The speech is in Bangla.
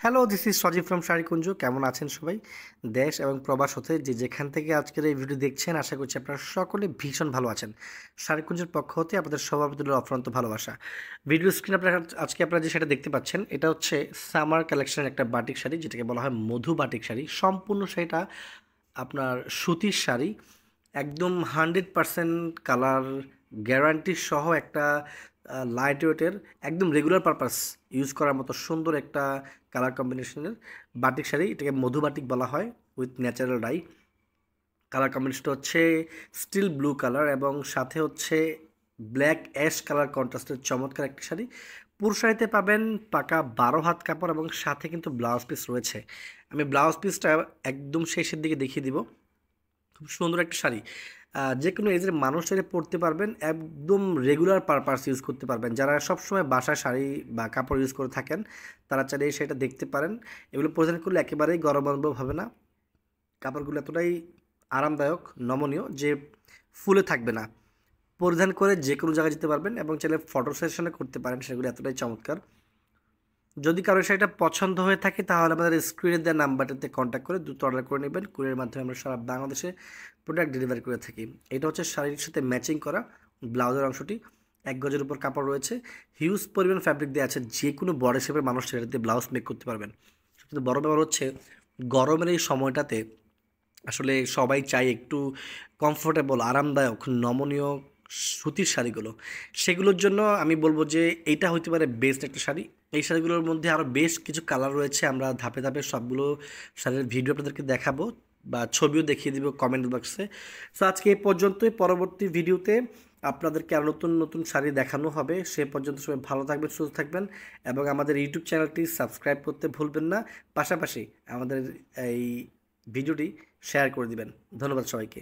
Hello, this is Sajib from Sharikunja. কেমন আছেন সবাই? দেশ এবং প্রবাস হতে যে যেখান থেকে আজকের এই ভিডিও দেখছেন, আশা করছি আপনারা সকলে ভীষণ ভালো আছেন। শাড়িকুঞ্জের পক্ষ হতে আপনাদের সভাপতিদের অফুরন্ত ভালোবাসা। ভিডিও স্ক্রিন আপনারা আজকে আপনারা যে শাড়ি দেখতে পাচ্ছেন, এটা হচ্ছে সামার কালেকশনের একটা বাটিক শাড়ি, যেটাকে বলা হয় মধু বাটিক শাড়ি। সম্পূর্ণ শাড়িটা আপনার সুতির শাড়ি, একদম 100% কালার গ্যারান্টি সহ একটা লাইট ওয়েটের, একদম রেগুলার পারপাস ইউজ করার মতো সুন্দর একটা কালার কম্বিনেশনের বাটিক শাড়ি। এটাকে মধু বাটিক বলা হয়, উইথ ন্যাচারাল ডাই। কালার কম্বিনেশনটা হচ্ছে স্টিল ব্লু কালার এবং সাথে হচ্ছে ব্ল্যাক অ্যাশ কালার কন্ট্রাস্টের চমৎকার একটি শাড়ি। পুরো শাড়িতে পাবেন পাকা 12 হাত কাপড় এবং সাথে কিন্তু ব্লাউজ পিস রয়েছে। আমি ব্লাউজ পিসটা একদম শেষের দিকে দেখিয়ে দিব। খুব সুন্দর একটা শাড়ি, যে কোনো এজের মানুষ চাইলে পরতে পারবেন, একদম রেগুলার পারপাস ইউজ করতে পারবেন। যারা সবসময় বাসায় শাড়ি বা কাপড় ইউজ করে থাকেন, তারা চাইলে এই শাড়িটা দেখতে পারেন। এগুলো পরিধান করলে একেবারেই গরম অনুভব হবে না। কাপড়গুলো এতটাই আরামদায়ক, নমনীয় যে ফুলে থাকবে না। পরিধান করে যে কোনো জায়গায় যেতে পারবেন এবং চাইলে ফটো সেশনে করতে পারেন। সেগুলো এতটাই চমৎকার। যদি কারো শাড়িটা পছন্দ হয়ে থাকে, তাহলে আমাদের স্ক্রিনে দেওয়া নাম্বারটাতে কন্ট্যাক্ট করে দ্রুত অর্ডার করে নেবেন। কুরিয়ারের মাধ্যমে আমরা সারা বাংলাদেশে প্রোডাক্ট ডেলিভারি করে থাকি। এটা হচ্ছে শাড়ির সাথে ম্যাচিং করা ব্লাউজের অংশটি। 1 গজের উপর কাপড় রয়েছে, হিউজ পরিমাণ ফ্যাব্রিক দেওয়া আছে, যে কোনো বডি শেপের মানুষ সেটাতে ব্লাউজ মেক করতে পারবেন। সবচেয়ে বড় ব্যাপার হচ্ছে, গরমের এই সময়টাতে আসলে সবাই চায় একটু কমফোর্টেবল, আরামদায়ক, নমনীয় সুতির শাড়িগুলো। সেগুলোর জন্য আমি বলবো যে এইটা হইতে পারে বেস্ট একটা শাড়ি। এই শাড়িগুলোর মধ্যে আরও বেশ কিছু কালার রয়েছে। আমরা ধাপে ধাপে সবগুলো শাড়ির ভিডিও আপনাদেরকে দেখাবো বা ছবিও দেখিয়ে দিব কমেন্ট বক্সে। সো আজকে এই পর্যন্তই। পরবর্তী ভিডিওতে আপনাদেরকে আরও নতুন নতুন শাড়ি দেখানো হবে। সে পর্যন্ত সবাই ভালো থাকবেন, সুস্থ থাকবেন এবং আমাদের ইউটিউব চ্যানেলটি সাবস্ক্রাইব করতে ভুলবেন না। পাশাপাশি আমাদের এই ভিডিওটি শেয়ার করে দিবেন। ধন্যবাদ সবাইকে।